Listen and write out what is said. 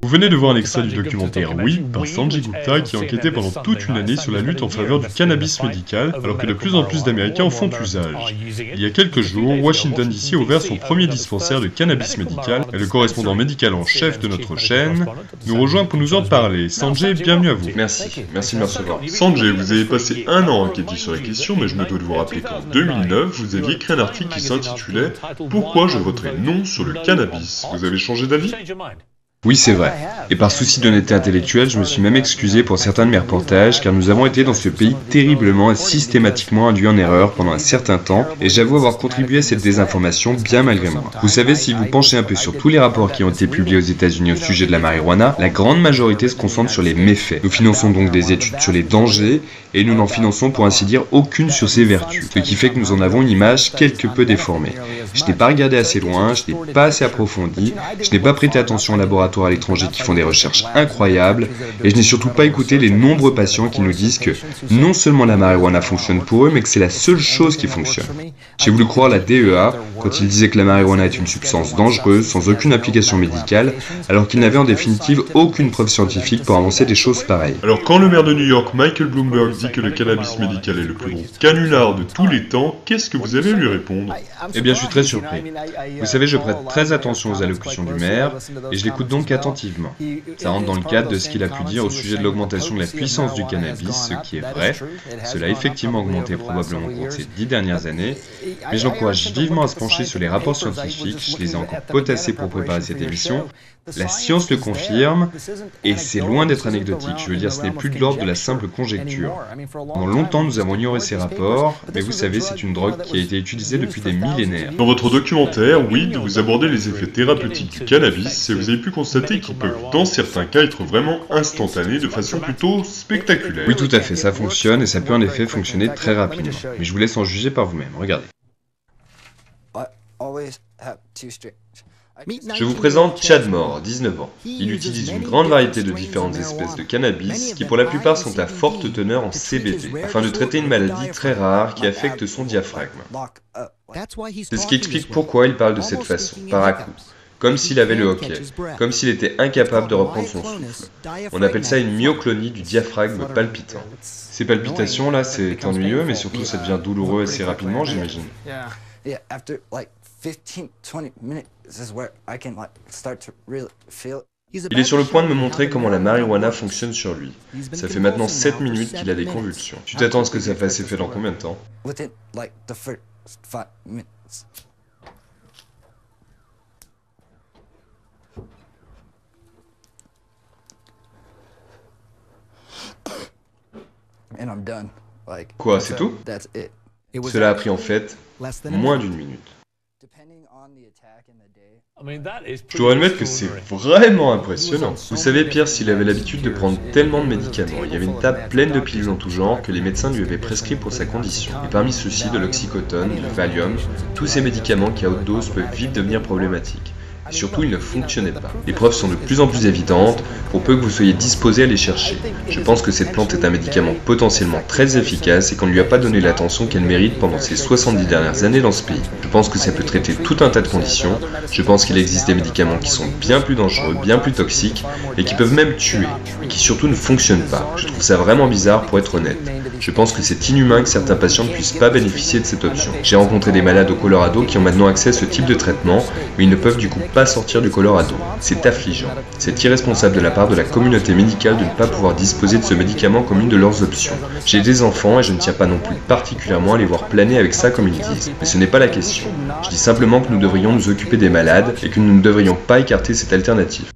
Vous venez de voir un extrait du documentaire Oui par Sanjay Gupta qui a enquêté pendant toute une année sur la lutte en faveur du cannabis médical alors que de plus en plus d'Américains en font usage. Il y a quelques jours, Washington DC a ouvert son premier dispensaire de cannabis médical et le correspondant médical en chef de notre chaîne nous rejoint pour nous en parler. Sanjay, bienvenue à vous. Merci de me recevoir. Sanjay, vous avez passé un an à enquêter sur la question, mais je me dois de vous rappeler qu'en 2009, vous aviez écrit un article qui s'intitulait « Pourquoi je voterai non sur le cannabis ?» Vous avez changé d'avis ? Oui, c'est vrai. Et par souci d'honnêteté intellectuelle, je me suis même excusé pour certains de mes reportages, car nous avons été dans ce pays terriblement et systématiquement induits en erreur pendant un certain temps, et j'avoue avoir contribué à cette désinformation bien malgré moi. Vous savez, si vous penchez un peu sur tous les rapports qui ont été publiés aux États-Unis au sujet de la marijuana, la grande majorité se concentre sur les méfaits. Nous finançons donc des études sur les dangers, et nous n'en finançons pour ainsi dire aucune sur ses vertus, ce qui fait que nous en avons une image quelque peu déformée. Je n'ai pas regardé assez loin, je n'ai pas assez approfondi, je n'ai pas prêté attention aux laboratoires à l'étranger qui font des recherches incroyables, et je n'ai surtout pas écouté les nombreux patients qui nous disent que non seulement la marijuana fonctionne pour eux, mais que c'est la seule chose qui fonctionne. J'ai voulu croire la DEA quand il disait que la marijuana est une substance dangereuse sans aucune application médicale, alors qu'il n'avait en définitive aucune preuve scientifique pour avancer des choses pareilles. Alors quand le maire de New York, Michael Bloomberg, dit que le cannabis médical est le plus gros canular de tous les temps, qu'est-ce que vous avez à lui répondre? Eh bien, je suis très surpris. Vous savez, je prête très attention aux allocutions du maire, et je l'écoute donc attentivement. Ça rentre dans le cadre de ce qu'il a pu dire au sujet de l'augmentation de la puissance du cannabis, ce qui est vrai. Cela a effectivement augmenté probablement au cours de ces 10 dernières années, mais je l'encourage vivement à se pencher sur les rapports scientifiques, je les ai encore potassés pour préparer cette émission. La science le confirme, et c'est loin d'être anecdotique, je veux dire, ce n'est plus de l'ordre de la simple conjecture. Pendant longtemps, nous avons ignoré ces rapports, mais vous savez, c'est une drogue qui a été utilisée depuis des millénaires. Dans votre documentaire, oui, vous abordez les effets thérapeutiques du cannabis, et vous avez pu constater qu'ils peuvent, dans certains cas, être vraiment instantanés de façon plutôt spectaculaire. Oui, tout à fait, ça fonctionne, et ça peut en effet fonctionner très rapidement. Mais je vous laisse en juger par vous-même, regardez. Je vous présente Chad Moore, 19 ans. Il utilise une grande variété de différentes espèces de cannabis qui pour la plupart sont à forte teneur en CBD, afin de traiter une maladie très rare qui affecte son diaphragme. C'est ce qui explique pourquoi il parle de cette façon, par à-coups, comme s'il avait le hoquet, comme s'il était incapable de reprendre son souffle. On appelle ça une myoclonie du diaphragme palpitant. Ces palpitations-là, c'est ennuyeux, mais surtout ça devient douloureux assez rapidement, j'imagine. Il est sur le point de me montrer comment la marijuana fonctionne sur lui. Ça fait maintenant 7 minutes qu'il a des convulsions. Tu t'attends à ce que ça fasse effet dans combien de temps? Quoi, c'est tout? Cela a pris en fait moins d'une minute. Je dois admettre que c'est vraiment impressionnant. Vous savez, Pierre, s'il avait l'habitude de prendre tellement de médicaments, il y avait une table pleine de pilules en tout genre que les médecins lui avaient prescrit pour sa condition. Et parmi ceux-ci, de l'oxycodone, du Valium, tous ces médicaments qui à haute dose peuvent vite devenir problématiques. Et surtout, ils ne fonctionnaient pas. Les preuves sont de plus en plus évidentes, pour peu que vous soyez disposé à les chercher. Je pense que cette plante est un médicament potentiellement très efficace et qu'on ne lui a pas donné l'attention qu'elle mérite pendant ces 70 dernières années dans ce pays. Je pense que ça peut traiter tout un tas de conditions. Je pense qu'il existe des médicaments qui sont bien plus dangereux, bien plus toxiques, et qui peuvent même tuer, et qui surtout ne fonctionnent pas. Je trouve ça vraiment bizarre pour être honnête. Je pense que c'est inhumain que certains patients ne puissent pas bénéficier de cette option. J'ai rencontré des malades au Colorado qui ont maintenant accès à ce type de traitement, mais ils ne peuvent du coup pas sortir du Colorado. C'est affligeant. C'est irresponsable de la part de la communauté médicale de ne pas pouvoir disposer de ce médicament comme une de leurs options. J'ai des enfants et je ne tiens pas non plus particulièrement à les voir planer avec ça comme ils disent. Mais ce n'est pas la question. Je dis simplement que nous devrions nous occuper des malades et que nous ne devrions pas écarter cette alternative.